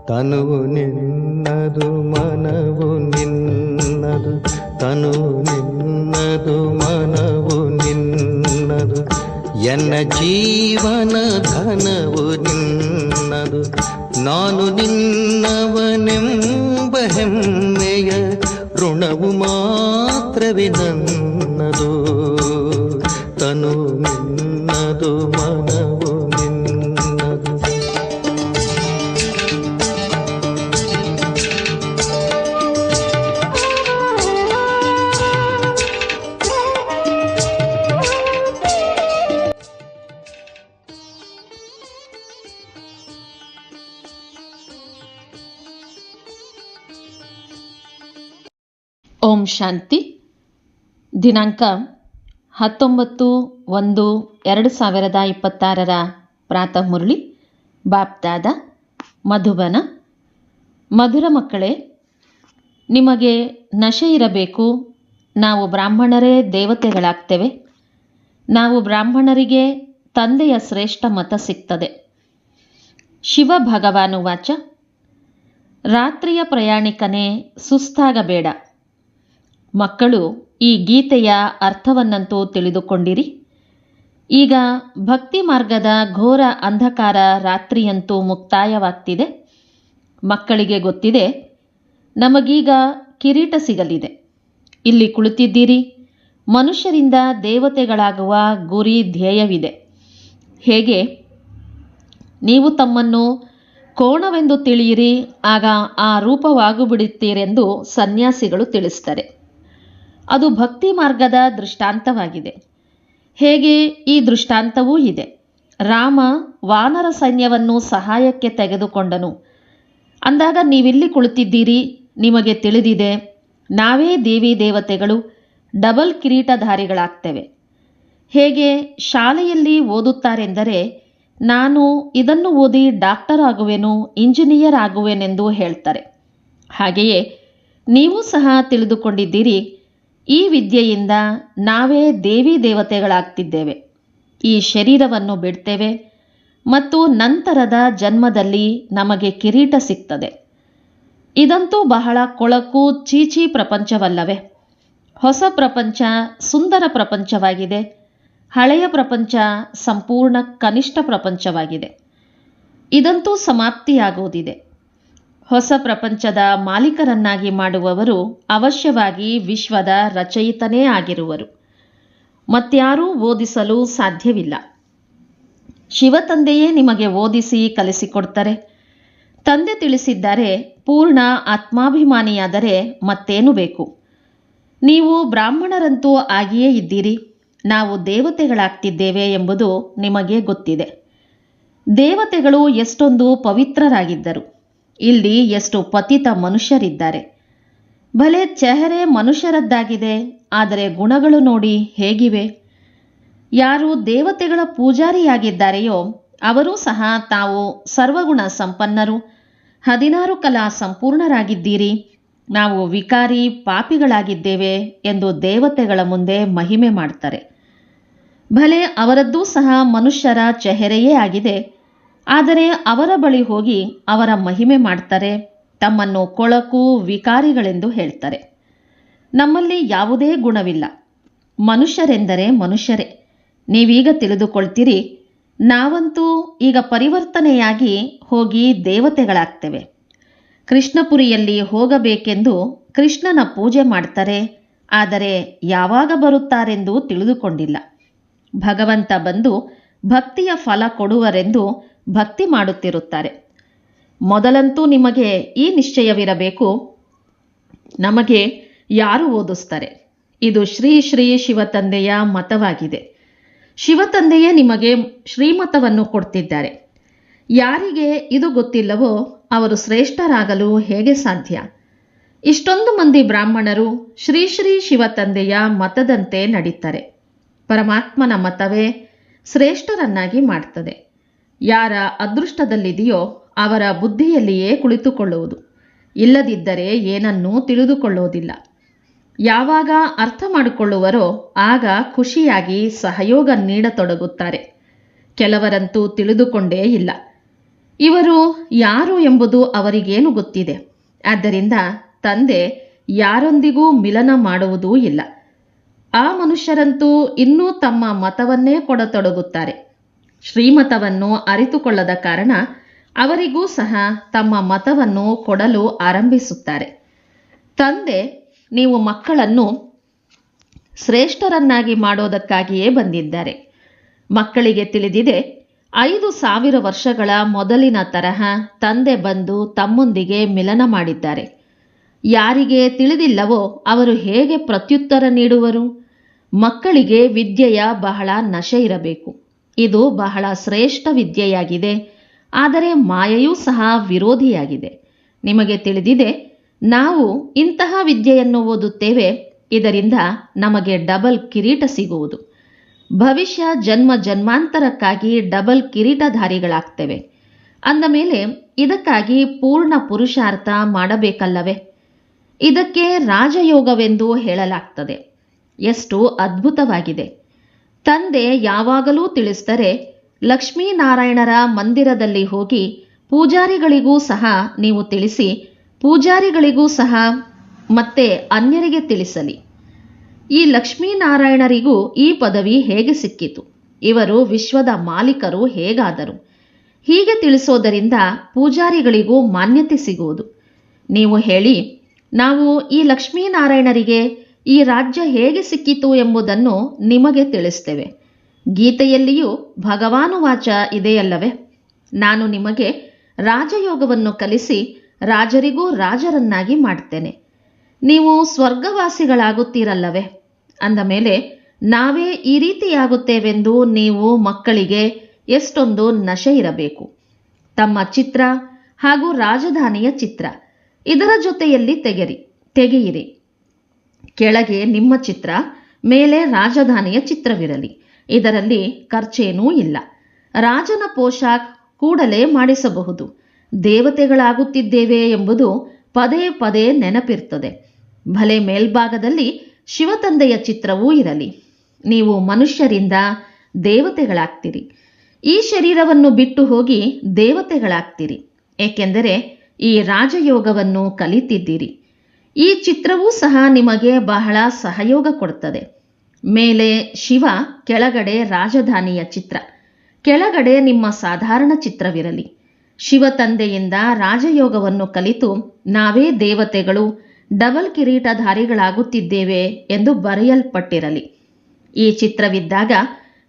ತನುವು ನಿನ್ನದು ಮನವು ನಿನ್ನದು, ತನುವು ನಿನ್ನದು ಮನವು ನಿನ್ನದು, ಎನ್ನ ಜೀವನ ಧನವು ನಿನ್ನದು. ನಾನು ನಿನ್ನವನೆಂಬ ಹೆಮ್ಮೆಯ ಋಣವು ಮಾತ್ರವೇ ನನ್ನದು. ತನು ನಿನ್ನದು ಮನವು ನಿನ್ನದು. ಓಂ ಶಾಂತಿ. ದಿನಾಂಕ 19/1/2026 ಪ್ರಾತಃ ಮುರಳಿ ಬಾಪ್ದಾದ ಮಧುಬನ. ಮಧುರ ಮಕ್ಕಳೇ, ನಿಮಗೆ ನಶೆ ಇರಬೇಕು. ನಾವು ಬ್ರಾಹ್ಮಣರೇ ದೇವತೆಗಳಾಗ್ತೇವೆ. ನಾವು ಬ್ರಾಹ್ಮಣರಿಗೆ ತಂದೆಯ ಶ್ರೇಷ್ಠ ಮತ ಸಿಗ್ತದೆ. ಶಿವ ಭಗವಾನು ವಾಚ: ರಾತ್ರಿಯ ಪ್ರಯಾಣಿಕನೇ, ಸುಸ್ತಾಗಬೇಡ. ಮಕ್ಕಳು, ಈ ಗೀತೆಯ ಅರ್ಥವನ್ನಂತೂ ತಿಳಿದುಕೊಂಡಿರಿ. ಈಗ ಭಕ್ತಿ ಮಾರ್ಗದ ಘೋರ ಅಂಧಕಾರ ರಾತ್ರಿಯಂತೂ ಮುಕ್ತಾಯವಾಗ್ತಿದೆ. ಮಕ್ಕಳಿಗೆ ಗೊತ್ತಿದೆ, ನಮಗೀಗ ಕಿರೀಟ ಸಿಗಲಿದೆ. ಇಲ್ಲಿ ಕುಳಿತಿದ್ದೀರಿ. ಮನುಷ್ಯರಿಂದ ದೇವತೆಗಳಾಗುವ ಗುರಿ ಧ್ಯೇಯವಿದೆ. ಹೇಗೆ? ನೀವು ತಮ್ಮನ್ನು ಕೋಣವೆಂದು ತಿಳಿಯಿರಿ, ಆಗ ಆ ರೂಪವಾಗುಬಿಡುತ್ತೀರೆಂದು ಸನ್ಯಾಸಿಗಳು ತಿಳಿಸ್ತಾರೆ. ಅದು ಭಕ್ತಿ ಮಾರ್ಗದ ದೃಷ್ಟಾಂತವಾಗಿದೆ. ಹೇಗೆ ಈ ದೃಷ್ಟಾಂತವೂ ಇದೆ. ರಾಮ ವಾನರ ಸೈನ್ಯವನ್ನು ಸಹಾಯಕ್ಕೆ ತೆಗೆದುಕೊಂಡನು. ಅಂದಾಗ ನೀವಿಲ್ಲಿ ಕುಳಿತಿದ್ದೀರಿ. ನಿಮಗೆ ತಿಳಿದಿದೆ, ನಾವೇ ದೇವಿ ದೇವತೆಗಳು ಡಬಲ್ ಕಿರೀಟಧಾರಿಗಳಾಗ್ತೇವೆ. ಹೇಗೆ ಶಾಲೆಯಲ್ಲಿ ಓದುತ್ತಾರೆಂದರೆ, ನಾನು ಇದನ್ನು ಓದಿ ಡಾಕ್ಟರ್ ಆಗುವೆನು, ಇಂಜಿನಿಯರ್ ಆಗುವೆನೆಂದು ಹೇಳ್ತಾರೆ. ಹಾಗೆಯೇ ನೀವು ಸಹ ತಿಳಿದುಕೊಂಡಿದ್ದೀರಿ, ಈ ವಿದ್ಯೆಯಿಂದ ನಾವೇ ದೇವಿ ದೇವತೆಗಳಾಗ್ತಿದ್ದೇವೆ. ಈ ಶರೀರವನ್ನು ಬಿಡ್ತೇವೆ ಮತ್ತು ನಂತರದ ಜನ್ಮದಲ್ಲಿ ನಮಗೆ ಕಿರೀಟ ಸಿಗ್ತದೆ. ಇದಂತೂ ಬಹಳ ಕೊಳಕು ಚೀಚಿ ಪ್ರಪಂಚವಲ್ಲವೇ? ಹೊಸ ಪ್ರಪಂಚ ಸುಂದರ ಪ್ರಪಂಚವಾಗಿದೆ. ಹಳೆಯ ಪ್ರಪಂಚ ಸಂಪೂರ್ಣ ಕನಿಷ್ಠ ಪ್ರಪಂಚವಾಗಿದೆ. ಇದಂತೂ ಸಮಾಪ್ತಿಯಾಗುವುದಿದೆ. ಹೊಸ ಪ್ರಪಂಚದ ಮಾಲೀಕರನ್ನಾಗಿ ಮಾಡುವವರು ಅವಶ್ಯವಾಗಿ ವಿಶ್ವದ ರಚಯಿತನೇ ಆಗಿರುವರು. ಮತ್ಯಾರೂ ಓದಿಸಲು ಸಾಧ್ಯವಿಲ್ಲ. ಶಿವತಂದೆಯೇ ನಿಮಗೆ ಓದಿಸಿ ಕಲಿಸಿಕೊಡ್ತಾರೆ. ತಂದೆ ತಿಳಿಸಿದ್ದಾರೆ, ಪೂರ್ಣ ಆತ್ಮಾಭಿಮಾನಿಯಾದರೆ ಮತ್ತೇನು ಬೇಕು? ನೀವು ಬ್ರಾಹ್ಮಣರಂತೂ ಆಗಿಯೇ ಇದ್ದೀರಿ. ನಾವು ದೇವತೆಗಳಾಗ್ತಿದ್ದೇವೆ ಎಂಬುದು ನಿಮಗೆ ಗೊತ್ತಿದೆ. ದೇವತೆಗಳು ಎಷ್ಟೊಂದು ಪವಿತ್ರರಾಗಿದ್ದರು. ಇಲ್ಲಿ ಎಷ್ಟು ಪತಿತ ಮನುಷ್ಯರಿದ್ದಾರೆ. ಭಲೆ ಚೆಹರೆ ಮನುಷ್ಯರದ್ದಾಗಿದೆ, ಆದರೆ ಗುಣಗಳು ನೋಡಿ ಹೇಗಿವೆ. ಯಾರು ದೇವತೆಗಳ ಪೂಜಾರಿಯಾಗಿದ್ದಾರೆಯೋ ಅವರೂ ಸಹ ತಾವು ಸರ್ವಗುಣ ಸಂಪನ್ನರು, 16 ಕಲಾ ಸಂಪೂರ್ಣರಾಗಿದ್ದೀರಿ, ನಾವು ವಿಕಾರಿ ಪಾಪಿಗಳಾಗಿದ್ದೇವೆ ಎಂದು ದೇವತೆಗಳ ಮುಂದೆ ಮಹಿಮೆ ಮಾಡ್ತಾರೆ. ಭಲೆ ಅವರದ್ದೂ ಸಹ ಮನುಷ್ಯರ ಚೆಹರೆಯೇ ಆಗಿದೆ, ಆದರೆ ಅವರ ಬಳಿ ಹೋಗಿ ಅವರ ಮಹಿಮೆ ಮಾಡ್ತಾರೆ. ತಮ್ಮನ್ನು ಕೊಳಕು ವಿಕಾರಿಗಳೆಂದು ಹೇಳ್ತಾರೆ. ನಮ್ಮಲ್ಲಿ ಯಾವುದೇ ಗುಣವಿಲ್ಲ. ಮನುಷ್ಯರೆಂದರೆ ಮನುಷ್ಯರೇ. ನೀವೀಗ ತಿಳಿದುಕೊಳ್ತೀರಿ, ನಾವಂತೂ ಈಗ ಪರಿವರ್ತನೆಯಾಗಿ ಹೋಗಿ ದೇವತೆಗಳಾಗ್ತೇವೆ. ಕೃಷ್ಣಪುರಿಯಲ್ಲಿ ಹೋಗಬೇಕೆಂದು ಕೃಷ್ಣನ ಪೂಜೆ ಮಾಡ್ತಾರೆ. ಆದರೆ ಯಾವಾಗ ಬರುತ್ತಾರೆಂದು ತಿಳಿದುಕೊಂಡಿಲ್ಲ. ಭಗವಂತ ಬಂದು ಭಕ್ತಿಯ ಫಲ ಕೊಡುವರೆಂದು ಭಕ್ತಿ ಮಾಡುತ್ತಿರುತ್ತಾರೆ. ಮೊದಲಂತೂ ನಿಮಗೆ ಈ ನಿಶ್ಚಯವಿರಬೇಕು, ನಮಗೆ ಯಾರು ಓದಿಸ್ತಾರೆ? ಇದು ಶ್ರೀ ಶ್ರೀ ಶಿವತಂದೆಯ ಮತವಾಗಿದೆ. ಶಿವತಂದೆಯೇ ನಿಮಗೆ ಶ್ರೀಮತವನ್ನು ಕೊಡ್ತಿದ್ದಾರೆ. ಯಾರಿಗೆ ಇದು ಗೊತ್ತಿಲ್ಲವೋ ಅವರು ಶ್ರೇಷ್ಠರಾಗಲು ಹೇಗೆ ಸಾಧ್ಯ? ಇಷ್ಟೊಂದು ಮಂದಿ ಬ್ರಾಹ್ಮಣರು ಶ್ರೀ ಶ್ರೀ ಶಿವತಂದೆಯ ಮತದಂತೆ ನಡೀತಾರೆ. ಪರಮಾತ್ಮನ ಮತವೇ ಶ್ರೇಷ್ಠರನ್ನಾಗಿ ಮಾಡ್ತದೆ. ಯಾರ ಅದೃಷ್ಟದಲ್ಲಿದೆಯೋ ಅವರ ಬುದ್ಧಿಯಲ್ಲಿಯೇ ಕುಳಿತುಕೊಳ್ಳುವುದು. ಇಲ್ಲದಿದ್ದರೆ ಏನನ್ನೂ ತಿಳಿದುಕೊಳ್ಳುವುದಿಲ್ಲ. ಯಾವಾಗ ಅರ್ಥ ಮಾಡಿಕೊಳ್ಳುವರೋ ಆಗ ಖುಷಿಯಾಗಿ ಸಹಯೋಗ ನೀಡತೊಡಗುತ್ತಾರೆ. ಕೆಲವರಂತೂ ತಿಳಿದುಕೊಂಡೇ ಇಲ್ಲ. ಇವರು ಯಾರು ಎಂಬುದು ಅವರಿಗೇನು ಗೊತ್ತಿದೆ. ಆದ್ದರಿಂದ ತಂದೆ ಯಾರೊಂದಿಗೂ ಮಿಲನ ಮಾಡುವುದೂ ಇಲ್ಲ. ಆ ಮನುಷ್ಯರಂತೂ ಇನ್ನೂ ತಮ್ಮ ಮತವನ್ನೇ ಕೊಡತೊಡಗುತ್ತಾರೆ. ಶ್ರೀಮತವನ್ನು ಅರಿತುಕೊಳ್ಳದ ಕಾರಣ ಅವರಿಗೂ ಸಹ ತಮ್ಮ ಮತವನ್ನು ಕೊಡಲು ಆರಂಭಿಸುತ್ತಾರೆ. ತಂದೆ ನೀವು ಮಕ್ಕಳನ್ನು ಶ್ರೇಷ್ಠರನ್ನಾಗಿ ಮಾಡೋದಕ್ಕಾಗಿಯೇ ಬಂದಿದ್ದಾರೆ. ಮಕ್ಕಳಿಗೆ ತಿಳಿದಿದೆ 5,000 ವರ್ಷಗಳ ಮೊದಲಿನ ತರಹ ತಂದೆ ಬಂದು ತಮ್ಮೊಂದಿಗೆ ಮಿಲನ ಮಾಡಿದ್ದಾರೆ. ಯಾರಿಗೆ ತಿಳಿದಿಲ್ಲವೋ ಅವರು ಹೇಗೆ ಪ್ರತ್ಯುತ್ತರ ನೀಡುವರು? ಮಕ್ಕಳಿಗೆ ವಿದ್ಯೆಯ ಬಹಳ ನಶೆ ಇರಬೇಕು. ಇದು ಬಹಳ ಶ್ರೇಷ್ಠ ವಿದ್ಯೆಯಾಗಿದೆ. ಆದರೆ ಮಾಯೆಯೂ ಸಹ ವಿರೋಧಿಯಾಗಿದೆ. ನಿಮಗೆ ತಿಳಿದಿದೆ, ನಾವು ಇಂತಹ ವಿದ್ಯೆಯನ್ನು ಓದುತ್ತೇವೆ, ಇದರಿಂದ ನಮಗೆ ಡಬಲ್ ಕಿರೀಟ ಸಿಗುವುದು. ಭವಿಷ್ಯ ಜನ್ಮ ಜನ್ಮಾಂತರಕ್ಕಾಗಿ ಡಬಲ್ ಕಿರೀಟಧಾರಿಗಳಾಗ್ತೇವೆ. ಅಂದ ಮೇಲೆ ಇದಕ್ಕಾಗಿ ಪೂರ್ಣ ಪುರುಷಾರ್ಥ ಮಾಡಬೇಕಲ್ಲವೇ? ಇದಕ್ಕೆ ರಾಜಯೋಗವೆಂದು ಹೇಳಲಾಗ್ತದೆ. ಎಷ್ಟು ಅದ್ಭುತವಾಗಿದೆ! ತಂದೆ ಯಾವಾಗಲೂ ತಿಳಿಸಿದರೆ, ಲಕ್ಷ್ಮೀನಾರಾಯಣರ ಮಂದಿರದಲ್ಲಿ ಹೋಗಿ ಪೂಜಾರಿಗಳಿಗೂ ಸಹ ನೀವು ತಿಳಿಸಿ, ಪೂಜಾರಿಗಳಿಗೂ ಸಹ ಮತ್ತೆ ಅನ್ಯರಿಗೆ ತಿಳಿಸಲಿ. ಈ ಲಕ್ಷ್ಮೀನಾರಾಯಣರಿಗೂ ಈ ಪದವಿ ಹೇಗೆ ಸಿಕ್ಕಿತು? ಇವರು ವಿಶ್ವದ ಮಾಲೀಕರು ಹೇಗಾದರು? ಹೀಗೆ ತಿಳಿಸೋದರಿಂದ ಪೂಜಾರಿಗಳಿಗೂ ಮಾನ್ಯತೆ ಸಿಗುವುದು. ನೀವು ಹೇಳಿ, ನಾವು ಈ ಲಕ್ಷ್ಮೀನಾರಾಯಣರಿಗೆ ಈ ರಾಜ್ಯ ಹೇಗೆ ಸಿಕ್ಕಿತು ಎಂಬುದನ್ನು ನಿಮಗೆ ತಿಳಿಸ್ತೇವೆ. ಗೀತೆಯಲ್ಲಿಯೂ ಭಗವಾನುವಾಚ ಇದೆಯಲ್ಲವೇ, ನಾನು ನಿಮಗೆ ರಾಜಯೋಗವನ್ನು ಕಲಿಸಿ ರಾಜರಿಗೂ ರಾಜರನ್ನಾಗಿ ಮಾಡ್ತೇನೆ. ನೀವು ಸ್ವರ್ಗವಾಸಿಗಳಾಗುತ್ತೀರಲ್ಲವೇ? ಅಂದ ಮೇಲೆ ನಾವೇ ಈ ರೀತಿಯಾಗುತ್ತೇವೆಂದು ನೀವು ಮಕ್ಕಳಿಗೆ ಎಷ್ಟೊಂದು ನಶೆ ಇರಬೇಕು. ತಮ್ಮ ಚಿತ್ರ ಹಾಗೂ ರಾಜಧಾನಿಯ ಚಿತ್ರ ಇದರ ಜೊತೆಯಲ್ಲಿ ತೆಗೆಯಿರಿ. ಕೆಳಗೆ ನಿಮ್ಮ ಚಿತ್ರ, ಮೇಲೆ ರಾಜಧಾನಿಯ ಚಿತ್ರವಿರಲಿ. ಇದರಲ್ಲಿ ಖರ್ಚೇನೂ ಇಲ್ಲ. ರಾಜನ ಪೋಷಾಕ್ ಕೂಡಲೇ ಮಾಡಿಸಬಹುದು. ದೇವತೆಗಳಾಗುತ್ತಿದ್ದೇವೆ ಎಂಬುದು ಪದೇ ಪದೇ ನೆನಪಿರ್ತದೆ. ಭಲೆ ಮೇಲ್ಭಾಗದಲ್ಲಿ ಶಿವತಂದೆಯ ಚಿತ್ರವೂ ಇರಲಿ. ನೀವು ಮನುಷ್ಯರಿಂದ ದೇವತೆಗಳಾಗ್ತೀರಿ. ಈ ಶರೀರವನ್ನು ಬಿಟ್ಟು ಹೋಗಿ ದೇವತೆಗಳಾಗ್ತೀರಿ. ಏಕೆಂದರೆ ಈ ರಾಜಯೋಗವನ್ನು ಕಲಿತಿದ್ದೀರಿ. ಈ ಚಿತ್ರವೂ ಸಹ ನಿಮಗೆ ಬಹಳ ಸಹಯೋಗ ಕೊಡುತ್ತದೆ. ಮೇಲೆ ಶಿವ, ಕೆಳಗಡೆ ರಾಜಧಾನಿಯ ಚಿತ್ರ, ಕೆಳಗಡೆ ನಿಮ್ಮ ಸಾಧಾರಣ ಚಿತ್ರವಿರಲಿ. ಶಿವತಂದೆಯಿಂದ ರಾಜಯೋಗವನ್ನು ಕಲಿತು ನಾವೇ ದೇವತೆಗಳು, ಡಬಲ್ ಕಿರೀಟಧಾರಿಗಳಾಗುತ್ತಿದ್ದೇವೆ ಎಂದು ಬರೆಯಲ್ಪಟ್ಟಿರಲಿ. ಈ ಚಿತ್ರವಿದ್ದಾಗ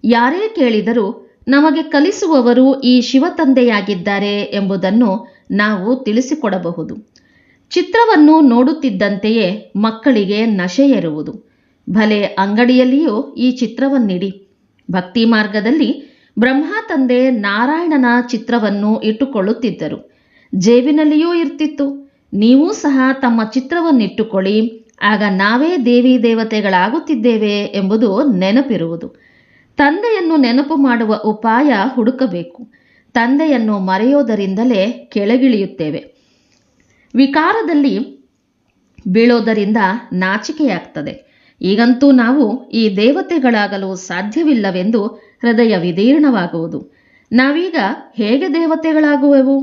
ಯಾರೇ ಕೇಳಿದರೂ ನಮಗೆ ಕಲಿಸುವವರು ಈ ಶಿವತಂದೆಯಾಗಿದ್ದಾರೆ ಎಂಬುದನ್ನು ನಾವು ತಿಳಿಸಿಕೊಡಬಹುದು. ಚಿತ್ರವನ್ನು ನೋಡುತ್ತಿದ್ದಂತೆಯೇ ಮಕ್ಕಳಿಗೆ ನಶೆಯೇರುವುದು. ಭಲೆ ಅಂಗಡಿಯಲ್ಲಿಯೂ ಈ ಚಿತ್ರವನ್ನಿಡಿ. ಭಕ್ತಿ ಮಾರ್ಗದಲ್ಲಿ ಬ್ರಹ್ಮ ತಂದೆ ನಾರಾಯಣನ ಚಿತ್ರವನ್ನು ಇಟ್ಟುಕೊಳ್ಳುತ್ತಿದ್ದರು. ಜೇಬಿನಲ್ಲಿಯೂ ಇರ್ತಿತ್ತು. ನೀವೂ ಸಹ ತಮ್ಮ ಚಿತ್ರವನ್ನಿಟ್ಟುಕೊಳ್ಳಿ. ಆಗ ನಾವೇ ದೇವಿ ದೇವತೆಗಳಾಗುತ್ತಿದ್ದೇವೆ ಎಂಬುದು ನೆನಪಿರುವುದು. ತಂದೆಯನ್ನು ನೆನಪು ಮಾಡುವ ಉಪಾಯ ಹುಡುಕಬೇಕು. ತಂದೆಯನ್ನು ಮರೆಯೋದರಿಂದಲೇ ಕೆಳಗಿಳಿಯುತ್ತೇವೆ. ವಿಕಾರದಲ್ಲಿ ಬೀಳೋದರಿಂದ ನಾಚಿಕೆಯಾಗ್ತದೆ. ಈಗಂತೂ ನಾವು ಈ ದೇವತೆಗಳಾಗಲು ಸಾಧ್ಯವಿಲ್ಲವೆಂದು ಹೃದಯ ವಿದೀರ್ಣವಾಗುವುದು. ನಾವೀಗ ಹೇಗೆ ದೇವತೆಗಳಾಗುವೆವು?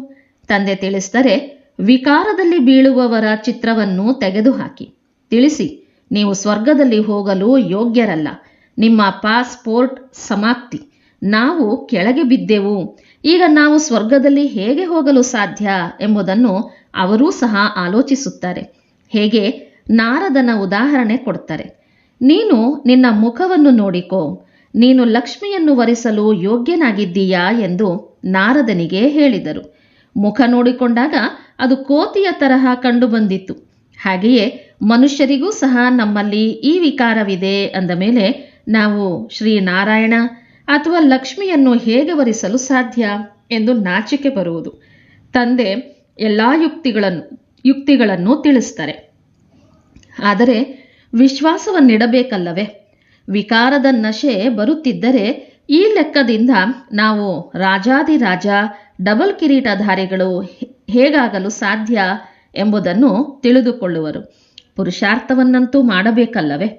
ತಂದೆ ತಿಳಿಸಿದರೆ, ವಿಕಾರದಲ್ಲಿ ಬೀಳುವವರ ಚಿತ್ರವನ್ನು ತೆಗೆದುಹಾಕಿ ತಿಳಿಸಿ, ನೀವು ಸ್ವರ್ಗದಲ್ಲಿ ಹೋಗಲು ಯೋಗ್ಯರಲ್ಲ. ನಿಮ್ಮ ಪಾಸ್ಪೋರ್ಟ್ ಸಮಾಪ್ತಿ. ನಾವು ಕೆಳಗೆ ಬಿದ್ದೆವು. ಈಗ ನಾವು ಸ್ವರ್ಗದಲ್ಲಿ ಹೇಗೆ ಹೋಗಲು ಸಾಧ್ಯ ಎಂಬುದನ್ನು ಅವರೂ ಸಹ ಆಲೋಚಿಸುತ್ತಾರೆ. ಹೇಗೆ ನಾರದನ ಉದಾಹರಣೆ ಕೊಡ್ತಾರೆ. ನೀನು ನಿನ್ನ ಮುಖವನ್ನು ನೋಡಿಕೋ, ನೀನು ಲಕ್ಷ್ಮಿಯನ್ನು ವರಿಸಲು ಯೋಗ್ಯನಾಗಿದ್ದೀಯಾ ಎಂದು ನಾರದನಿಗೆ ಹೇಳಿದರು. ಮುಖ ನೋಡಿಕೊಂಡಾಗ ಅದು ಕೋತಿಯ ತರಹ ಕಂಡುಬಂದಿತ್ತು. ಹಾಗೆಯೇ ಮನುಷ್ಯರಿಗೂ ಸಹ ನಮ್ಮಲ್ಲಿ ಈ ವಿಕಾರವಿದೆ ಅಂದ ಮೇಲೆ ನಾವು ಶ್ರೀನಾರಾಯಣ ಅಥವಾ ಲಕ್ಷ್ಮಿಯನ್ನು ಹೇಗೆ ವರಿಸಲು ಸಾಧ್ಯ ಎಂದು ನಾಚಿಕೆ ಬರುವುದು. ತಂದೆ ಎಲ್ಲ ಯುಕ್ತಿಗಳನ್ನು ತಿಳಿಸ್ತಾರೆ. ಆದರೆ ವಿಶ್ವಾಸವನ್ನಿಡಬೇಕಲ್ಲವೇ? ವಿಕಾರದ ನಶೆ ಬರುತ್ತಿದ್ದರೆ ಈ ಲೆಕ್ಕದಿಂದ ನಾವು ರಾಜಾದಿರಾಜ ಡಬಲ್ ಕಿರೀಟಧಾರಿಗಳು ಹೇಗಾಗಲು ಸಾಧ್ಯ ಎಂಬುದನ್ನು ತಿಳಿದುಕೊಳ್ಳುವರು. ಪುರುಷಾರ್ಥವನ್ನಂತೂ ಮಾಡಬೇಕಲ್ಲವೇ?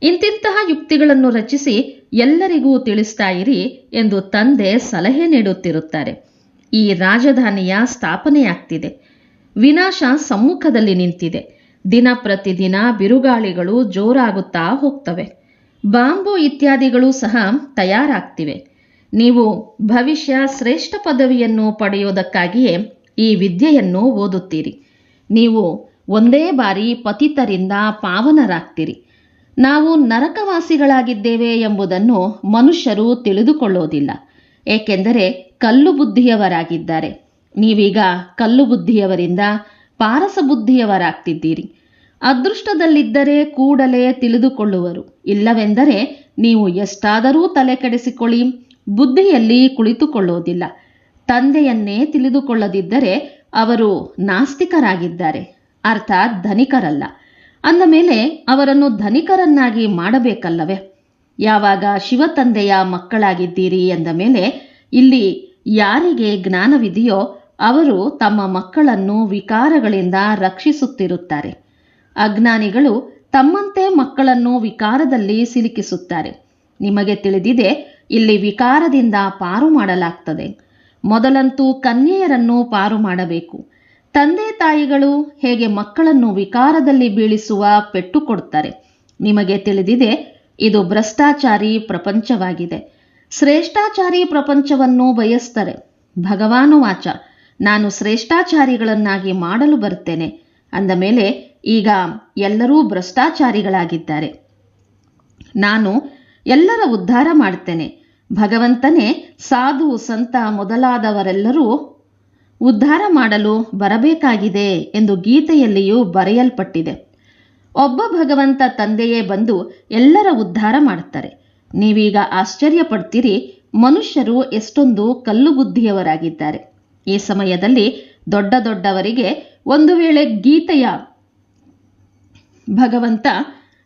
ಇಂತಿಂತಹ ಯುಕ್ತಿಗಳನ್ನು ರಚಿಸಿ ಎಲ್ಲರಿಗೂ ತಿಳಿಸ್ತಾ ಇರಿ ಎಂದು ತಂದೆ ಸಲಹೆ ನೀಡುತ್ತಿರುತ್ತಾರೆ. ಈ ರಾಜಧಾನಿಯ ಸ್ಥಾಪನೆಯಾಗ್ತಿದೆ. ವಿನಾಶ ಸಮ್ಮುಖದಲ್ಲಿ ನಿಂತಿದೆ. ದಿನ ಪ್ರತಿದಿನ ಬಿರುಗಾಳಿಗಳು ಜೋರಾಗುತ್ತಾ ಹೋಗ್ತವೆ. ಬಾಂಬು ಇತ್ಯಾದಿಗಳು ಸಹ ತಯಾರಾಗ್ತಿವೆ. ನೀವು ಭವಿಷ್ಯ ಶ್ರೇಷ್ಠ ಪದವಿಯನ್ನು ಪಡೆಯೋದಕ್ಕಾಗಿಯೇ ಈ ವಿದ್ಯೆಯನ್ನು ಓದುತ್ತೀರಿ. ನೀವು ಒಂದೇ ಬಾರಿ ಪತಿತರಿಂದ ಪಾವನರಾಗ್ತೀರಿ. ನಾವು ನರಕವಾಸಿಗಳಾಗಿದ್ದೇವೆ ಎಂಬುದನ್ನು ಮನುಷ್ಯರು ತಿಳಿದುಕೊಳ್ಳೋದಿಲ್ಲ. ಏಕೆಂದರೆ ಕಲ್ಲು ಬುದ್ಧಿಯವರಾಗಿದ್ದಾರೆ. ನೀವೀಗ ಕಲ್ಲು ಬುದ್ಧಿಯವರಿಂದ ಪಾರಸ ಬುದ್ಧಿಯವರಾಗ್ತಿದ್ದೀರಿ. ಅದೃಷ್ಟದಲ್ಲಿದ್ದರೆ ಕೂಡಲೇ ತಿಳಿದುಕೊಳ್ಳುವರು. ಇಲ್ಲವೆಂದರೆ ನೀವು ಎಷ್ಟಾದರೂ ತಲೆ ಕೆಡಿಸಿಕೊಳ್ಳಿ, ಬುದ್ಧಿಯಲ್ಲಿ ಕುಳಿತುಕೊಳ್ಳೋದಿಲ್ಲ. ತಂದೆಯನ್ನೇ ತಿಳಿದುಕೊಳ್ಳದಿದ್ದರೆ ಅವರು ನಾಸ್ತಿಕರಾಗಿದ್ದಾರೆ, ಅರ್ಥಾತ್ ಧನಿಕರಲ್ಲ. ಅಂದ ಮೇಲೆ ಅವರನ್ನು ಧನಿಕರನ್ನಾಗಿ ಮಾಡಬೇಕಲ್ಲವೇ? ಯಾವಾಗ ಶಿವತಂದೆಯ ಮಕ್ಕಳಾಗಿದ್ದೀರಿ ಎಂದ ಮೇಲೆ ಇಲ್ಲಿ ಯಾರಿಗೆ ಜ್ಞಾನವಿದೆಯೋ ಅವರು ತಮ್ಮ ಮಕ್ಕಳನ್ನು ವಿಕಾರಗಳಿಂದ ರಕ್ಷಿಸುತ್ತಿರುತ್ತಾರೆ. ಅಜ್ಞಾನಿಗಳು ತಮ್ಮಂತೆ ಮಕ್ಕಳನ್ನು ವಿಕಾರದಲ್ಲಿ ಸಿಲುಕಿಸುತ್ತಾರೆ. ನಿಮಗೆ ತಿಳಿದಿದೆ, ಇಲ್ಲಿ ವಿಕಾರದಿಂದ ಪಾರು ಮಾಡಲಾಗ್ತದೆ. ಮೊದಲಂತೂ ಕನ್ಯೆಯರನ್ನು ಪಾರು ಮಾಡಬೇಕು. ತಂದೆ ತಾಯಿಗಳು ಹೇಗೆ ಮಕ್ಕಳನ್ನು ವಿಕಾರದಲ್ಲಿ ಬೀಳಿಸುವ ಪೆಟ್ಟು ಕೊಡ್ತಾರೆ. ನಿಮಗೆ ತಿಳಿದಿದೆ, ಇದು ಭ್ರಷ್ಟಾಚಾರಿ ಪ್ರಪಂಚವಾಗಿದೆ. ಶ್ರೇಷ್ಠಾಚಾರಿ ಪ್ರಪಂಚವನ್ನು ಬಯಸ್ತಾರೆ. ಭಗವಾನುವಾಚ, ನಾನು ಶ್ರೇಷ್ಠಾಚಾರಿಗಳನ್ನಾಗಿ ಮಾಡಲು ಬರ್ತೇನೆ ಅಂದ ಮೇಲೆ ಈಗ ಎಲ್ಲರೂ ಭ್ರಷ್ಟಾಚಾರಿಗಳಾಗಿದ್ದಾರೆ. ನಾನು ಎಲ್ಲರ ಉದ್ಧಾರ ಮಾಡ್ತೇನೆ. ಭಗವಂತನೇ ಸಾಧು ಸಂತ ಮೊದಲಾದವರೆಲ್ಲರೂ ಉದ್ಧಾರ ಮಾಡಲು ಬರಬೇಕಾಗಿದೆ ಎಂದು ಗೀತೆಯಲ್ಲಿಯೂ ಬರೆಯಲ್ಪಟ್ಟಿದೆ. ಒಬ್ಬ ಭಗವಂತ ತಂದೆಯೇ ಬಂದು ಎಲ್ಲರ ಉದ್ಧಾರ ಮಾಡ್ತಾರೆ. ನೀವೀಗ ಆಶ್ಚರ್ಯ ಪಡ್ತೀರಿ, ಮನುಷ್ಯರು ಎಷ್ಟೊಂದು ಕಲ್ಲು ಬುದ್ಧಿಯವರಾಗಿದ್ದಾರೆ. ಈ ಸಮಯದಲ್ಲಿ ದೊಡ್ಡ ದೊಡ್ಡವರಿಗೆ ಒಂದು ವೇಳೆ ಗೀತೆಯ ಭಗವಂತ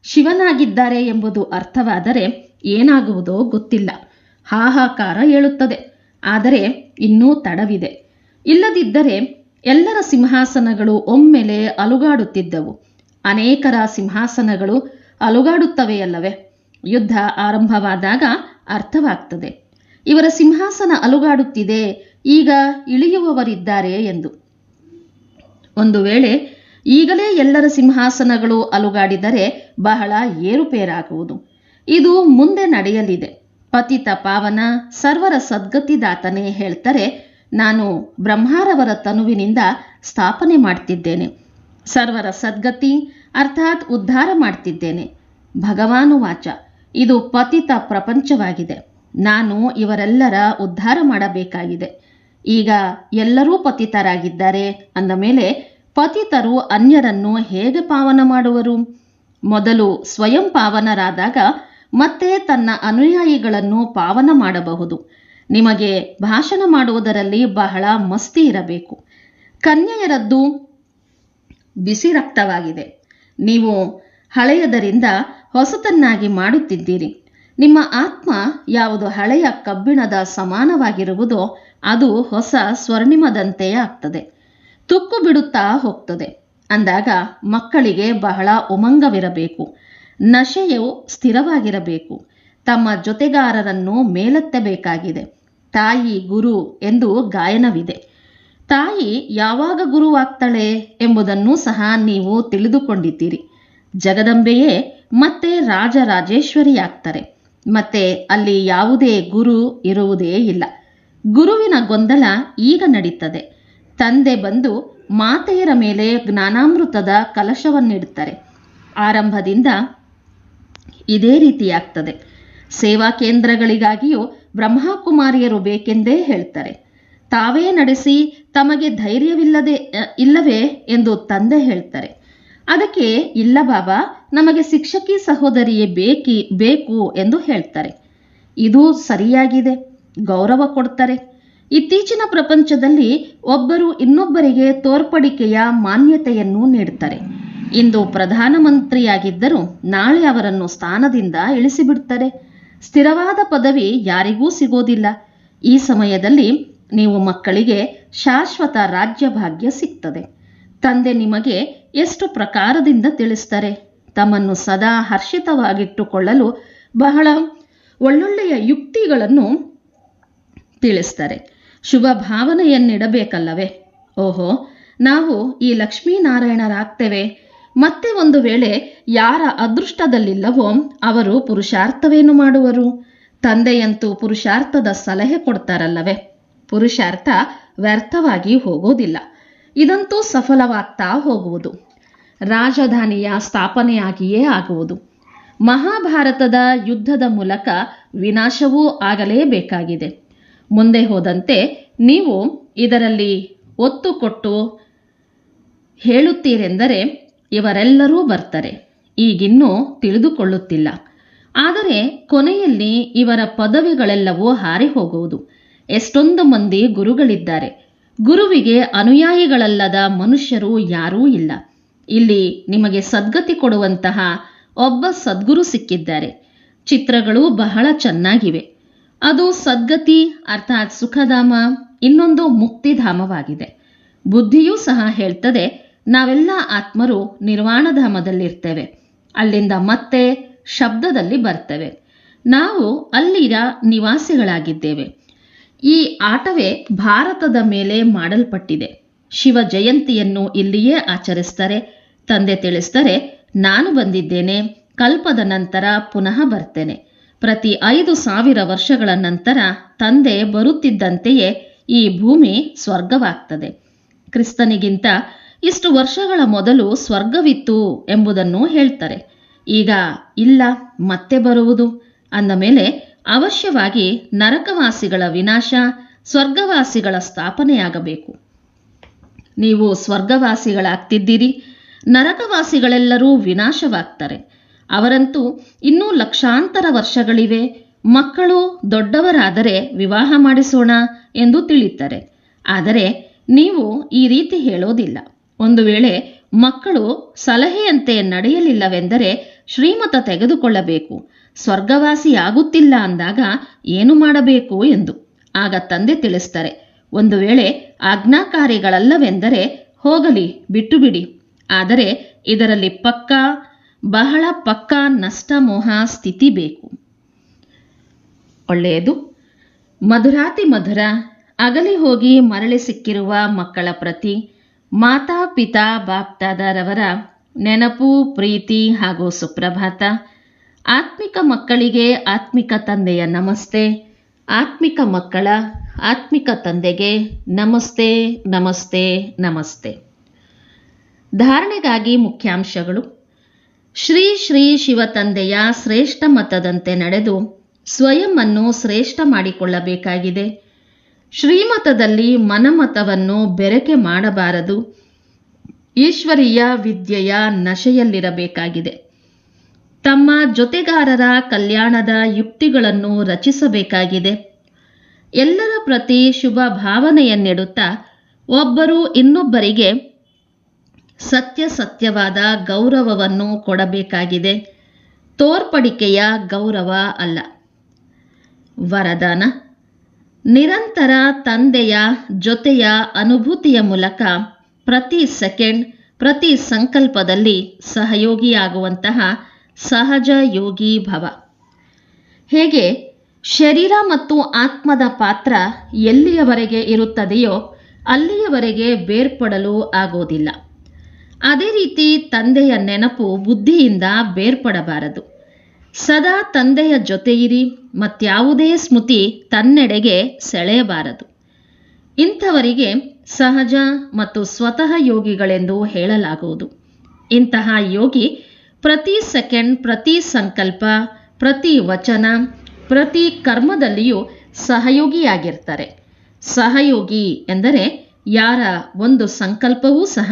ಶಿವನಾಗಿದ್ದಾರೆ ಎಂಬುದು ಅರ್ಥವಾದರೆ ಏನಾಗುವುದೋ ಗೊತ್ತಿಲ್ಲ. ಹಾಹಾಕಾರ ಏಳುತ್ತದೆ. ಆದರೆ ಇನ್ನೂ ತಡವಿದೆ. ಇಲ್ಲದಿದ್ದರೆ ಎಲ್ಲರ ಸಿಂಹಾಸನಗಳು ಒಮ್ಮೆಲೆ ಅಲುಗಾಡುತ್ತಿದ್ದವು. ಅನೇಕರ ಸಿಂಹಾಸನಗಳು ಅಲುಗಾಡುತ್ತವೆಯಲ್ಲವೇ? ಯುದ್ಧ ಆರಂಭವಾದಾಗ ಅರ್ಥವಾಗ್ತದೆ, ಇವರ ಸಿಂಹಾಸನ ಅಲುಗಾಡುತ್ತಿದೆ, ಈಗ ಇಳಿಯುವವರಿದ್ದಾರೆ ಎಂದು. ಒಂದು ವೇಳೆ ಈಗಲೇ ಎಲ್ಲರ ಸಿಂಹಾಸನಗಳು ಅಲುಗಾಡಿದರೆ ಬಹಳ ಏರುಪೇರಾಗುವುದು. ಇದು ಮುಂದೆ ನಡೆಯಲಿದೆ. ಪತಿತ ಪಾವನ ಸರ್ವರ ಸದ್ಗತಿದಾತನೇ ಹೇಳ್ತಾರೆ, ನಾನು ಬ್ರಹ್ಮಾರವರ ತನುವಿನಿಂದ ಸ್ಥಾಪನೆ ಮಾಡ್ತಿದ್ದೇನೆ. ಸರ್ವರ ಸದ್ಗತಿ ಅರ್ಥಾತ್ ಉದ್ಧಾರ ಮಾಡ್ತಿದ್ದೇನೆ. ಭಗವಾನುವಾಚ, ಇದು ಪತಿತ ಪ್ರಪಂಚವಾಗಿದೆ. ನಾನು ಇವರೆಲ್ಲರ ಉದ್ಧಾರ ಮಾಡಬೇಕಾಗಿದೆ. ಈಗ ಎಲ್ಲರೂ ಪತಿತರಾಗಿದ್ದಾರೆ ಅಂದ ಮೇಲೆ ಪತಿತರು ಅನ್ಯರನ್ನು ಹೇಗೆ ಪಾವನ ಮಾಡುವರು? ಮೊದಲು ಸ್ವಯಂ ಪಾವನರಾದಾಗ ಮತ್ತೆ ತನ್ನ ಅನುಯಾಯಿಗಳನ್ನು ಪಾವನ ಮಾಡಬಹುದು. ನಿಮಗೆ ಭಾಷಣ ಮಾಡುವುದರಲ್ಲಿ ಬಹಳ ಮಸ್ತಿ ಇರಬೇಕು. ಕನ್ಯೆಯರದ್ದು ಬಿಸಿ ರಕ್ತವಾಗಿದೆ. ನೀವು ಹಳೆಯದರಿಂದ ಹೊಸತನ್ನಾಗಿ ಮಾಡುತ್ತಿದ್ದೀರಿ. ನಿಮ್ಮ ಆತ್ಮ ಯಾವುದು ಹಳೆಯ ಕಬ್ಬಿಣದ ಸಮಾನವಾಗಿರುವುದೋ ಅದು ಹೊಸ ಸ್ವರ್ಣಿಮದಂತೆ ಆಗ್ತದೆ, ತುಕ್ಕು ಬಿಡುತ್ತಾ ಹೋಗ್ತದೆ. ಅಂದಾಗ ಮಕ್ಕಳಿಗೆ ಬಹಳ ಉಮಂಗವಿರಬೇಕು. ನಶೆಯು ಸ್ಥಿರವಾಗಿರಬೇಕು. ತಮ್ಮ ಜೊತೆಗಾರರನ್ನು ಮೇಲೆತ್ತಬೇಕಾಗಿದೆ. ತಾಯಿ ಗುರು ಎಂದು ಗಾಯನವಿದೆ. ತಾಯಿ ಯಾವಾಗ ಗುರುವಾಗ್ತಾಳೆ ಎಂಬುದನ್ನು ಸಹ ನೀವು ತಿಳಿದುಕೊಂಡಿದ್ದೀರಿ. ಜಗದಂಬೆಯೇ ಮತ್ತೆ ರಾಜರಾಜೇಶ್ವರಿಯಾಗ್ತಾರೆ. ಮತ್ತೆ ಅಲ್ಲಿ ಯಾವುದೇ ಗುರು ಇರುವುದೇ ಇಲ್ಲ. ಗುರುವಿನ ಗೊಂದಲ ಈಗ ನಡೀತದೆ. ತಂದೆ ಬಂದು ಮಾತೆಯರ ಮೇಲೆ ಜ್ಞಾನಾಮೃತದ ಕಲಶವನ್ನಿಡುತ್ತಾರೆ. ಆರಂಭದಿಂದ ಇದೇ ರೀತಿಯಾಗ್ತದೆ. ಸೇವಾ ಕೇಂದ್ರಗಳಿಗಾಗಿಯೂ ಬ್ರಹ್ಮಕುಮಾರಿಯರು ಬೇಕೆಂದೇ ಹೇಳ್ತಾರೆ. ತಾವೇ ನಡೆಸಿ ತಮಗೆ ಇಲ್ಲವೇ ಎಂದು ತಂದೆ ಹೇಳ್ತಾರೆ. ಅದಕ್ಕೆ ಇಲ್ಲ ಬಾಬಾ, ನಮಗೆ ಶಿಕ್ಷಕಿ ಸಹೋದರಿಯೇ ಬೇಕು ಎಂದು ಹೇಳ್ತಾರೆ. ಇದು ಸರಿಯಾಗಿದೆ, ಗೌರವ ಕೊಡ್ತಾರೆ. ಇತ್ತೀಚಿನ ಪ್ರಪಂಚದಲ್ಲಿ ಒಬ್ಬರು ಇನ್ನೊಬ್ಬರಿಗೆ ತೋರ್ಪಡಿಕೆಯ ಮಾನ್ಯತೆಯನ್ನು ನೀಡುತ್ತಾರೆ. ಇಂದು ಪ್ರಧಾನಮಂತ್ರಿಯಾಗಿದ್ದರೂ ನಾಳೆ ಅವರನ್ನು ಸ್ಥಾನದಿಂದ ಇಳಿಸಿಬಿಡ್ತಾರೆ. ಸ್ಥಿರವಾದ ಪದವಿ ಯಾರಿಗೂ ಸಿಗೋದಿಲ್ಲ. ಈ ಸಮಯದಲ್ಲಿ ನೀವು ಮಕ್ಕಳಿಗೆ ಶಾಶ್ವತ ರಾಜ್ಯ ಭಾಗ್ಯ ಸಿಗ್ತದೆ. ತಂದೆ ನಿಮಗೆ ಎಷ್ಟು ಪ್ರಕಾರದಿಂದ ತಿಳಿಸ್ತಾರೆ. ತಮ್ಮನ್ನು ಸದಾ ಹರ್ಷಿತವಾಗಿಟ್ಟುಕೊಳ್ಳಲು ಬಹಳ ಒಳ್ಳೊಳ್ಳೆಯ ಯುಕ್ತಿಗಳನ್ನು ತಿಳಿಸ್ತಾರೆ. ಶುಭ ಭಾವನೆಯನ್ನಿಡಬೇಕಲ್ಲವೇ? ಓಹೋ, ನಾವು ಈ ಲಕ್ಷ್ಮೀನಾರಾಯಣರಾಗ್ತೇವೆ. ಮತ್ತೆ ಒಂದು ವೇಳೆ ಯಾರ ಅದೃಷ್ಟದಲ್ಲಿಲ್ಲವೋ ಅವರು ಪುರುಷಾರ್ಥವೇನು ಮಾಡುವರು? ತಂದೆಯಂತೂ ಪುರುಷಾರ್ಥದ ಸಲಹೆ ಕೊಡ್ತಾರಲ್ಲವೇ? ಪುರುಷಾರ್ಥ ವ್ಯರ್ಥವಾಗಿ ಹೋಗೋದಿಲ್ಲ. ಇದಂತೂ ಸಫಲವಾಗ್ತಾ ಹೋಗುವುದು. ರಾಜಧಾನಿಯ ಸ್ಥಾಪನೆಯಾಗಿಯೇ ಆಗುವುದು. ಮಹಾಭಾರತದ ಯುದ್ಧದ ಮೂಲಕ ವಿನಾಶವೂ ಆಗಲೇಬೇಕಾಗಿದೆ. ಮುಂದೆ ಹೋದಂತೆ ನೀವು ಇದರಲ್ಲಿ ಒತ್ತು ಕೊಟ್ಟು ಹೇಳುತ್ತೀರೆಂದರೆ ಇವರೆಲ್ಲರೂ ಬರ್ತಾರೆ. ಈಗಿನ್ನೂ ತಿಳಿದುಕೊಳ್ಳುತ್ತಿಲ್ಲ. ಆದರೆ ಕೊನೆಯಲ್ಲಿ ಇವರ ಪದವಿಗಳೆಲ್ಲವೂ ಹಾರಿ ಹೋಗುವುದು. ಎಷ್ಟೊಂದು ಮಂದಿ ಗುರುಗಳಿದ್ದಾರೆ. ಗುರುವಿಗೆ ಅನುಯಾಯಿಗಳಲ್ಲದ ಮನುಷ್ಯರು ಯಾರೂ ಇಲ್ಲ. ಇಲ್ಲಿ ನಿಮಗೆ ಸದ್ಗತಿ ಕೊಡುವಂತಹ ಒಬ್ಬ ಸದ್ಗುರು ಸಿಕ್ಕಿದ್ದಾರೆ. ಚಿತ್ರಗಳು ಬಹಳ ಚೆನ್ನಾಗಿವೆ. ಅದು ಸದ್ಗತಿ ಅರ್ಥಾತ್ ಸುಖಧಾಮ, ಇನ್ನೊಂದು ಮುಕ್ತಿಧಾಮವಾಗಿದೆ. ಬುದ್ಧಿಯೂ ಸಹ ಹೇಳ್ತದೆ ನಾವೆಲ್ಲ ಆತ್ಮರು ನಿರ್ವಾಣಧಾಮದಲ್ಲಿರ್ತೇವೆ. ಅಲ್ಲಿಂದ ಮತ್ತೆ ಶಬ್ದದಲ್ಲಿ ಬರ್ತೇವೆ. ನಾವು ಅಲ್ಲಿರ ನಿವಾಸಿಗಳಾಗಿದ್ದೇವೆ. ಈ ಆಟವೇ ಭಾರತದ ಮೇಲೆ ಮಾಡಲ್ಪಟ್ಟಿದೆ. ಶಿವ ಜಯಂತಿಯನ್ನು ಇಲ್ಲಿಯೇ ಆಚರಿಸ್ತಾರೆ. ತಂದೆ ತಿಳಿಸ್ತಾರೆ, ನಾನು ಬಂದಿದ್ದೇನೆ, ಕಲ್ಪದ ನಂತರ ಪುನಃ ಬರ್ತೇನೆ. ಪ್ರತಿ 5,000 ವರ್ಷಗಳ ನಂತರ ತಂದೆ ಬರುತ್ತಿದ್ದಂತೆಯೇ ಈ ಭೂಮಿ ಸ್ವರ್ಗವಾಗ್ತದೆ. ಕ್ರಿಸ್ತನಿಗಿಂತ ಇಷ್ಟು ವರ್ಷಗಳ ಮೊದಲು ಸ್ವರ್ಗವಿತ್ತು ಎಂಬುದನ್ನು ಹೇಳ್ತಾರೆ. ಈಗ ಇಲ್ಲ, ಮತ್ತೆ ಬರುವುದು ಅಂದ ಮೇಲೆ ಅವಶ್ಯವಾಗಿ ನರಕವಾಸಿಗಳ ವಿನಾಶ, ಸ್ವರ್ಗವಾಸಿಗಳ ಸ್ಥಾಪನೆಯಾಗಬೇಕು. ನೀವು ಸ್ವರ್ಗವಾಸಿಗಳಾಗ್ತಿದ್ದೀರಿ, ನರಕವಾಸಿಗಳೆಲ್ಲರೂ ವಿನಾಶವಾಗ್ತಾರೆ. ಅವರಂತೂ ಇನ್ನೂ ಲಕ್ಷಾಂತರ ವರ್ಷಗಳಿವೆ. ಮಕ್ಕಳು ದೊಡ್ಡವರಾದರೆ ವಿವಾಹ ಮಾಡಿಸೋಣ ಎಂದು ತಿಳಿತಾರೆ. ಆದರೆ ನೀವು ಈ ರೀತಿ ಹೇಳೋದಿಲ್ಲ. ಒಂದು ವೇಳೆ ಮಕ್ಕಳು ಸಲಹೆಯಂತೆ ನಡೆಯಲಿಲ್ಲವೆಂದರೆ ಶ್ರೀಮತ ತೆಗೆದುಕೊಳ್ಳಬೇಕು. ಸ್ವರ್ಗವಾಸಿಯಾಗುತ್ತಿಲ್ಲ ಅಂದಾಗ ಏನು ಮಾಡಬೇಕು ಎಂದು. ಆಗ ತಂದೆ ತಿಳಿಸ್ತಾರೆ, ಒಂದು ವೇಳೆ ಆಜ್ಞಾಕಾರಿಗಳಲ್ಲವೆಂದರೆ ಹೋಗಲಿ, ಬಿಟ್ಟು ಬಿಡಿ. ಆದರೆ ಇದರಲ್ಲಿ ಪಕ್ಕಾ, ಬಹಳ ಪಕ್ಕಾ ನಷ್ಟ ಮೋಹ ಸ್ಥಿತಿ ಬೇಕು. ಒಳ್ಳೆಯದು. ಮಧುರಾತಿ ಮಧುರ ಅಗಲಿ ಹೋಗಿ ಮರಳಿ ಸಿಕ್ಕಿರುವ ಮಕ್ಕಳ ಪ್ರತಿ ಮಾತಾ ಪಿತಾ ಬಾಪ್ದಾದರವರ ನೆನಪು, ಪ್ರೀತಿ ಹಾಗೂ ಸುಪ್ರಭಾತ. ಆತ್ಮಿಕ ಮಕ್ಕಳಿಗೆ ಆತ್ಮಿಕ ತಂದೆಯ ನಮಸ್ತೆ. ಆತ್ಮಿಕ ಮಕ್ಕಳ ಆತ್ಮಿಕ ತಂದೆಗೆ ನಮಸ್ತೆ, ನಮಸ್ತೆ, ನಮಸ್ತೆ. ಧಾರಣೆಗಾಗಿ ಮುಖ್ಯಾಂಶಗಳು. ಶ್ರೀ ಶ್ರೀ ಶಿವ ತಂದೆಯ ಶ್ರೇಷ್ಠ ಮತದಂತೆ ನಡೆದು ಸ್ವಯಂವನ್ನು ಶ್ರೇಷ್ಠ ಮಾಡಿಕೊಳ್ಳಬೇಕಾಗಿದೆ. ಶ್ರೀಮತದಲ್ಲಿ ಮನಮತವನ್ನು ಬೆರಕೆ ಮಾಡಬಾರದು. ಈಶ್ವರೀಯ ವಿದ್ಯೆಯ ನಶೆಯಲ್ಲಿರಬೇಕಾಗಿದೆ. ತಮ್ಮ ಜೊತೆಗಾರರ ಕಲ್ಯಾಣದ ಯುಕ್ತಿಗಳನ್ನು ರಚಿಸಬೇಕಾಗಿದೆ. ಎಲ್ಲರ ಪ್ರತಿ ಶುಭ ಭಾವನೆಯನ್ನಿಡುತ್ತಾ ಒಬ್ಬರು ಇನ್ನೊಬ್ಬರಿಗೆ ಸತ್ಯವಾದ ಗೌರವವನ್ನು ಕೊಡಬೇಕಾಗಿದೆ. ತೋರ್ಪಡಿಕೆಯ ಗೌರವ ಅಲ್ಲ. ವರದಾನ: ನಿರಂತರ ತಂದೆಯ ಜೊತೆಯ ಅನುಭೂತಿಯ ಮೂಲಕ ಪ್ರತಿ ಸೆಕೆಂಡ್, ಪ್ರತಿ ಸಂಕಲ್ಪದಲ್ಲಿ ಸಹಯೋಗಿಯಾಗುವಂತಹ ಸಹಜ ಯೋಗಿ ಭವ. ಹೇಗೆ ಶರೀರ ಮತ್ತು ಆತ್ಮದ ಪಾತ್ರ ಎಲ್ಲಿಯವರೆಗೆ ಇರುತ್ತದೆಯೋ ಅಲ್ಲಿಯವರೆಗೆ ಬೇರ್ಪಡಲು ಆಗೋದಿಲ್ಲ. ಅದೇ ರೀತಿ ತಂದೆಯ ನೆನಪು ಬುದ್ಧಿಯಿಂದ ಬೇರ್ಪಡಬಾರದು. ಸದಾ ತಂದೆಯ ಜೊತೆಯಿರಿ. ಮತ್ಯಾವುದೇ ಸ್ಮೃತಿ ತನ್ನೆಡೆಗೆ ಸೆಳೆಯಬಾರದು. ಇಂಥವರಿಗೆ ಸಹಜ ಮತ್ತು ಸ್ವತಃ ಯೋಗಿಗಳೆಂದು ಹೇಳಲಾಗುವುದು. ಇಂತಹ ಯೋಗಿ ಪ್ರತಿ ಸೆಕೆಂಡ್, ಪ್ರತಿ ಸಂಕಲ್ಪ, ಪ್ರತಿ ವಚನ, ಪ್ರತಿ ಕರ್ಮದಲ್ಲಿಯೂ ಸಹಯೋಗಿಯಾಗಿರ್ತಾರೆ. ಸಹಯೋಗಿ ಎಂದರೆ ಯಾರ ಒಂದು ಸಂಕಲ್ಪವೂ ಸಹ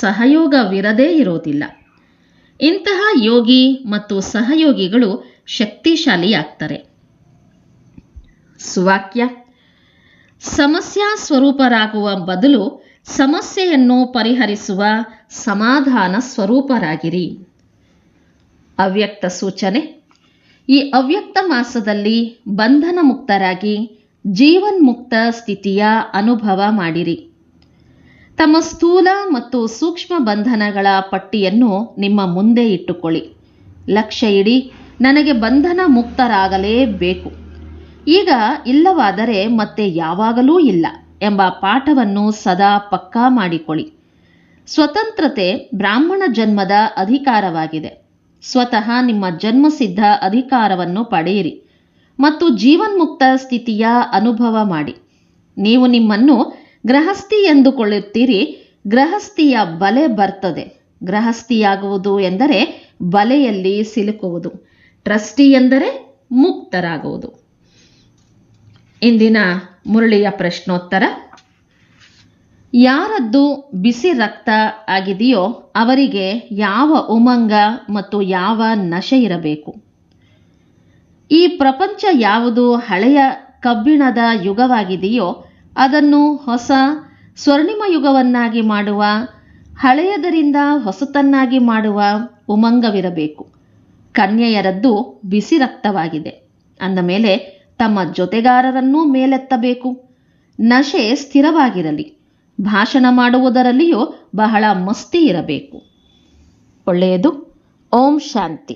ಸಹಯೋಗವಿರದೇ ಇರೋದಿಲ್ಲ. ಇಂತಹ ಯೋಗಿ ಮತ್ತು ಸಹಯೋಗಿಗಳು ಶಕ್ತಿಶಾಲಿಯಾಗ್ತಾರೆ. ಸುವಾಕ್ಯ: ಸಮಸ್ಯಾ ಸ್ವರೂಪರಾಗುವ ಬದಲು ಸಮಸ್ಯೆಯನ್ನು ಪರಿಹರಿಸುವ ಸಮಾಧಾನ ಸ್ವರೂಪರಾಗಿರಿ. ಅವ್ಯಕ್ತ ಸೂಚನೆ: ಈ ಅವ್ಯಕ್ತ ಮಾಸದಲ್ಲಿ ಬಂಧನ ಮುಕ್ತರಾಗಿ ಜೀವನ್ಮುಕ್ತ ಸ್ಥಿತಿಯ ಅನುಭವ ಮಾಡಿರಿ. ತಮ್ಮ ಸ್ಥೂಲ ಮತ್ತು ಸೂಕ್ಷ್ಮ ಬಂಧನಗಳ ಪಟ್ಟಿಯನ್ನು ನಿಮ್ಮ ಮುಂದೆ ಇಟ್ಟುಕೊಳ್ಳಿ. ಲಕ್ಷ್ಯ ಇಡಿ, ನನಗೆ ಬಂಧನ ಮುಕ್ತರಾಗಲೇಬೇಕು. ಈಗ ಇಲ್ಲವಾದರೆ ಮತ್ತೆ ಯಾವಾಗಲೂ ಇಲ್ಲ ಎಂಬ ಪಾಠವನ್ನು ಸದಾ ಪಕ್ಕಾ ಮಾಡಿಕೊಳ್ಳಿ. ಸ್ವತಂತ್ರತೆ ಬ್ರಾಹ್ಮಣ ಜನ್ಮದ ಅಧಿಕಾರವಾಗಿದೆ. ಸ್ವತಃ ನಿಮ್ಮ ಜನ್ಮಸಿದ್ಧ ಅಧಿಕಾರವನ್ನು ಪಡೆಯಿರಿ ಮತ್ತು ಜೀವನ್ಮುಕ್ತ ಸ್ಥಿತಿಯ ಅನುಭವ ಮಾಡಿ. ನೀವು ನಿಮ್ಮನ್ನು ಗೃಹಸ್ಥಿ ಎಂದುಕೊಳ್ಳುತ್ತೀರಿ. ಗೃಹಸ್ಥಿಯ ಬಲೆ ಬರ್ತದೆ. ಗೃಹಸ್ಥಿಯಾಗುವುದು ಎಂದರೆ ಬಲೆಯಲ್ಲಿ ಸಿಲುಕುವುದು. ಟ್ರಸ್ಟಿ ಎಂದರೆ ಮುಕ್ತರಾಗುವುದು. ಇಂದಿನ ಮುರಳಿಯ ಪ್ರಶ್ನೋತ್ತರ: ಯಾರದ್ದು ಬಿಸಿ ರಕ್ತ ಆಗಿದೆಯೋ ಅವರಿಗೆ ಯಾವ ಉಮಂಗ ಮತ್ತು ಯಾವ ನಶೆ ಇರಬೇಕು? ಈ ಪ್ರಪಂಚ ಯಾವುದು ಹಳೆಯ ಕಬ್ಬಿಣದ ಯುಗವಾಗಿದೆಯೋ ಅದನ್ನು ಹೊಸ ಸ್ವರ್ಣಿಮ ಯುಗವನ್ನಾಗಿ ಮಾಡುವ, ಹಳೆಯದರಿಂದ ಹೊಸತನ್ನಾಗಿ ಮಾಡುವ ಉಮಂಗವಿರಬೇಕು. ಕನ್ಯೆಯರದ್ದು ಬಿಸಿ ರಕ್ತವಾಗಿದೆ. ಅಂದ ಮೇಲೆ ತಮ್ಮ ಜೊತೆಗಾರರನ್ನೂ ಮೇಲೆತ್ತಬೇಕು. ನಶೆ ಸ್ಥಿರವಾಗಿರಲಿ. ಭಾಷಣ ಮಾಡುವುದರಲ್ಲಿಯೂ ಬಹಳ ಮಸ್ತಿ ಇರಬೇಕು. ಒಳ್ಳೆಯದು. ಓಂ ಶಾಂತಿ.